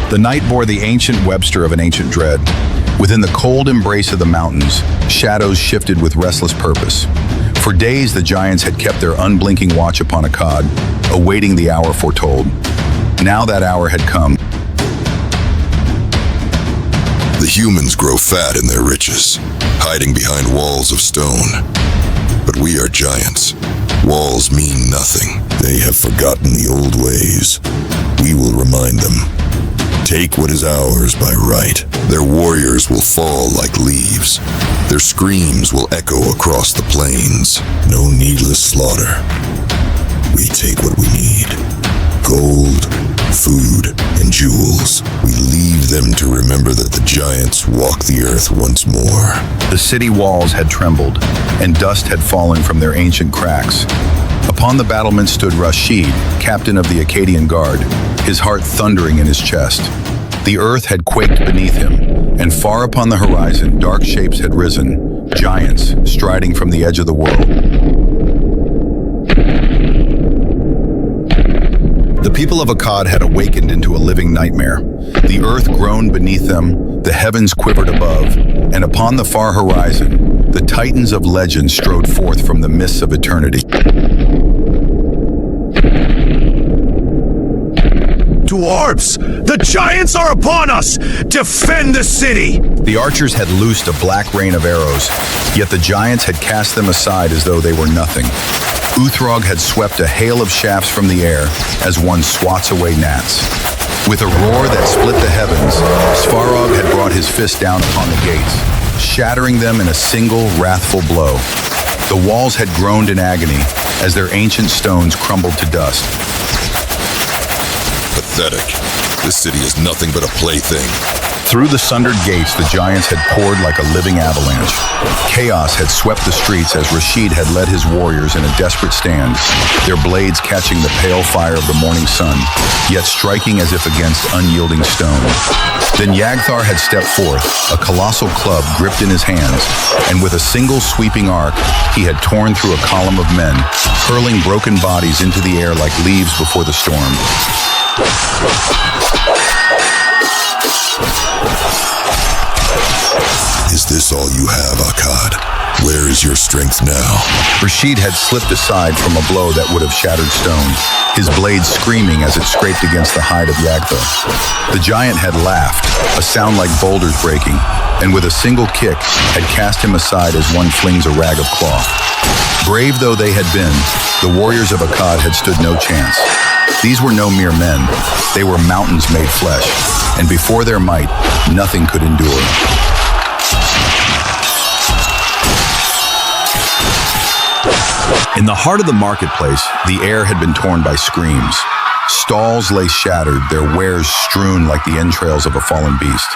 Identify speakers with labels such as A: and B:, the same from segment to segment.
A: The night bore the ancient Webster of an ancient dread. Within the cold embrace of the mountains, shadows shifted with restless purpose. For days, the giants had kept their unblinking watch upon Akkad, awaiting the hour foretold. Now that hour had come.
B: The humans grow fat in their riches, hiding behind walls of stone. But we are giants. Walls mean nothing. They have forgotten the old ways. We will remind them. Take what is ours by right. Their warriors will fall like leaves. Their screams will echo across the plains. No needless slaughter. We take what we need. Gold, food, and jewels. We leave them to remember that the giants walk the earth once more.
A: The city walls had trembled, and dust had fallen from their ancient cracks. Upon the battlement stood Rashid, captain of the Akkadian Guard, his heart thundering in his chest. The earth had quaked beneath him, and far upon the horizon, dark shapes had risen, giants striding from the edge of the world. The people of Akkad had awakened into a living nightmare. The earth groaned beneath them, the heavens quivered above, and upon the far horizon, the titans of legend strode forth from the mists of eternity.
C: Dwarves! The giants are upon us! Defend the city!
A: The archers had loosed a black rain of arrows, yet the giants had cast them aside as though they were nothing. Uthrog had swept a hail of shafts from the air as one swats away gnats. With a roar that split the heavens, Svarog had brought his fist down upon the gates, shattering them in a single wrathful blow. The walls had groaned in agony as their ancient stones crumbled to dust.
B: Pathetic. This city is nothing but a plaything.
A: Through the sundered gates, the giants had poured like a living avalanche. Chaos had swept the streets as Rashid had led his warriors in a desperate stand, their blades catching the pale fire of the morning sun, yet striking as if against unyielding stone. Then Yagthar had stepped forth, a colossal club gripped in his hands, and with a single sweeping arc, he had torn through a column of men, hurling broken bodies into the air like leaves before the storm.
B: Is this all you have, Akkad? Where is your strength now?
A: Rashid had slipped aside from a blow that would have shattered stone, his blade screaming as it scraped against the hide of Yagthar. The giant had laughed, a sound like boulders breaking, and with a single kick had cast him aside as one flings a rag of cloth. Brave though they had been, the warriors of Akkad had stood no chance. These were no mere men, they were mountains made flesh, and before their might, nothing could endure. In the heart of the marketplace, the air had been torn by screams. Stalls lay shattered, their wares strewn like the entrails of a fallen beast.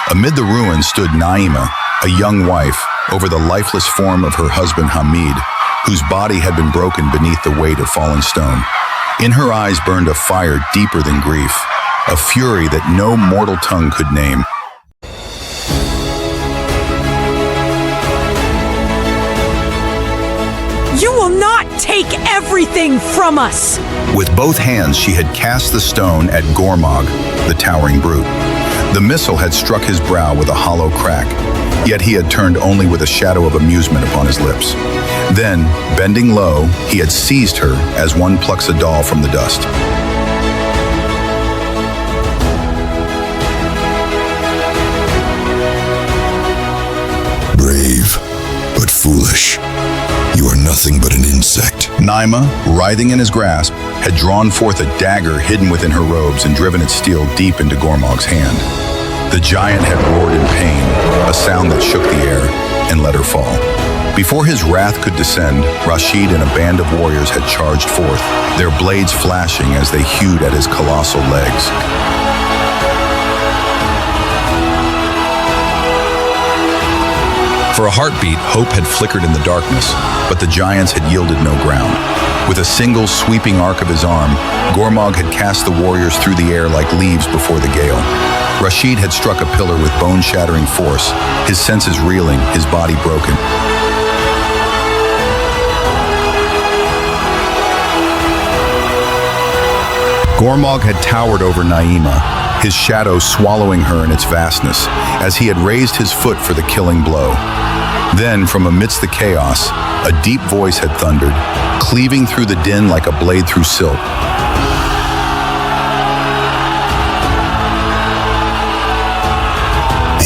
A: Amid the ruins stood Naima, a young wife, over the lifeless form of her husband Hamid, whose body had been broken beneath the weight of fallen stone. In her eyes burned a fire deeper than grief, a fury that no mortal tongue could name.
D: You will not take everything from us!
A: With both hands, she had cast the stone at Gormog, the towering brute. The missile had struck his brow with a hollow crack, yet he had turned only with a shadow of amusement upon his lips. Then, bending low, he had seized her as one plucks a doll from the dust.
B: Brave, but foolish. You are nothing but an insect.
A: Naima, writhing in his grasp, had drawn forth a dagger hidden within her robes and driven its steel deep into Gormog's hand. The giant had roared in pain, a sound that shook the air, and let her fall. Before his wrath could descend, Rashid and a band of warriors had charged forth, their blades flashing as they hewed at his colossal legs. For a heartbeat, hope had flickered in the darkness, but the giants had yielded no ground. With a single sweeping arc of his arm, Gormog had cast the warriors through the air like leaves before the gale. Rashid had struck a pillar with bone-shattering force, his senses reeling, his body broken. Gormog had towered over Naima, his shadow swallowing her in its vastness, as he had raised his foot for the killing blow. Then, from amidst the chaos, a deep voice had thundered, cleaving through the din like a blade through silk.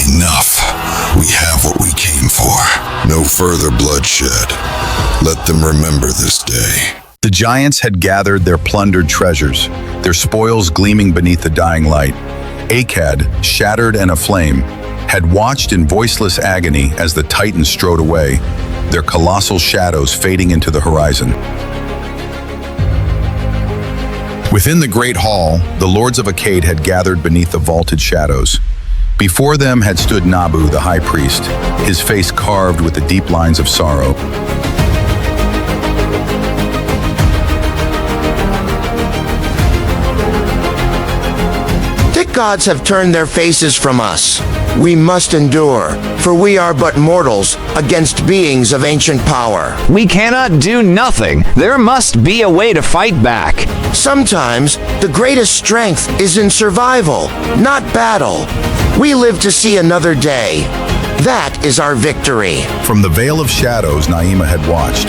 B: Enough. We have what we came for. No further bloodshed. Let them remember this day.
A: The giants had gathered their plundered treasures, their spoils gleaming beneath the dying light. Akkad, shattered and aflame, had watched in voiceless agony as the titans strode away, their colossal shadows fading into the horizon. Within the great hall, the lords of Akkad had gathered beneath the vaulted shadows. Before them had stood Nabu, the high priest, his face carved with the deep lines of sorrow.
E: The gods have turned their faces from us. We must endure, for we are but mortals against beings of ancient power.
F: We cannot do nothing. There must be a way to fight back.
E: Sometimes, the greatest strength is in survival, not battle. We live to see another day. That is our victory.
A: From the veil of shadows Naima had watched,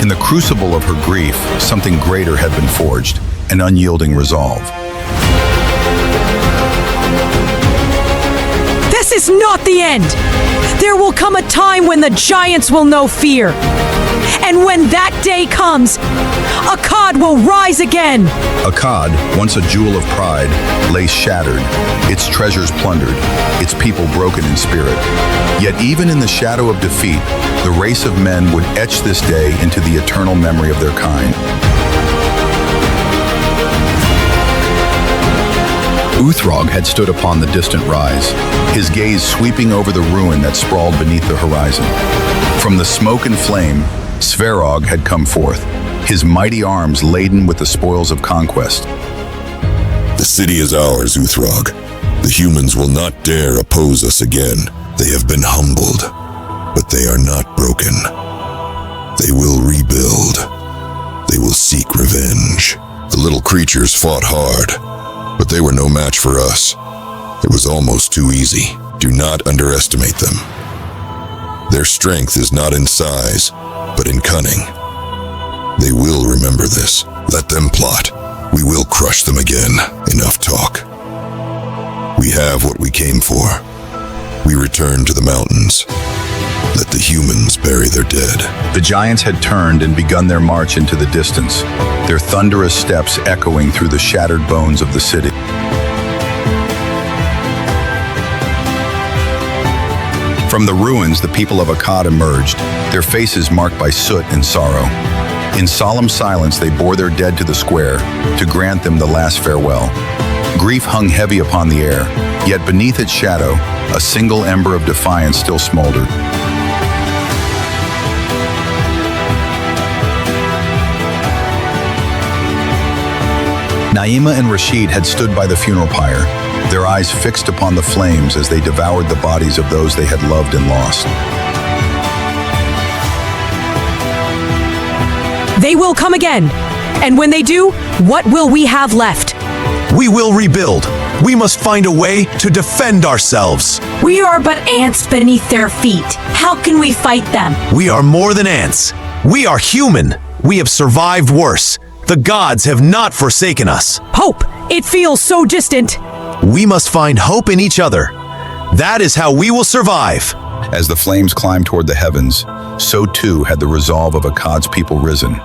A: in the crucible of her grief, something greater had been forged, an unyielding resolve.
D: This is not the end! There will come a time when the giants will know fear. And when that day comes, Akkad will rise again!
A: Akkad, once a jewel of pride, lay shattered, its treasures plundered, its people broken in spirit. Yet even in the shadow of defeat, the race of men would etch this day into the eternal memory of their kind. Uthrog had stood upon the distant rise, his gaze sweeping over the ruin that sprawled beneath the horizon. From the smoke and flame, Sverog had come forth, his mighty arms laden with the spoils of conquest.
B: The city is ours, Uthrog. The humans will not dare oppose us again. They have been humbled, but they are not broken. They will rebuild. They will seek revenge. The little creatures fought hard, but they were no match for us. It was almost too easy. Do not underestimate them. Their strength is not in size, but in cunning. They will remember this. Let them plot. We will crush them again. Enough talk. We have what we came for. We return to the mountains. Let the humans bury their dead.
A: The giants had turned and begun their march into the distance, their thunderous steps echoing through the shattered bones of the city. From the ruins, the people of Akkad emerged, their faces marked by soot and sorrow. In solemn silence, they bore their dead to the square to grant them the last farewell. Grief hung heavy upon the air, yet beneath its shadow, a single ember of defiance still smoldered. Naima and Rashid had stood by the funeral pyre, their eyes fixed upon the flames as they devoured the bodies of those they had loved and lost.
D: They will come again. And when they do, what will we have left?
C: We will rebuild. We must find a way to defend ourselves.
D: We are but ants beneath their feet. How can we fight them?
C: We are more than ants. We are human. We have survived worse. The gods have not forsaken us.
D: Hope! It feels so distant.
C: We must find hope in each other. That is how we will survive.
A: As the flames climbed toward the heavens, so too had the resolve of Akkad's people risen.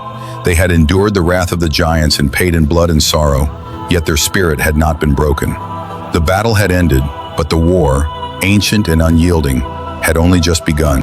A: They had endured the wrath of the giants and paid in blood and sorrow, yet their spirit had not been broken. The battle had ended, but the war, ancient and unyielding, had only just begun.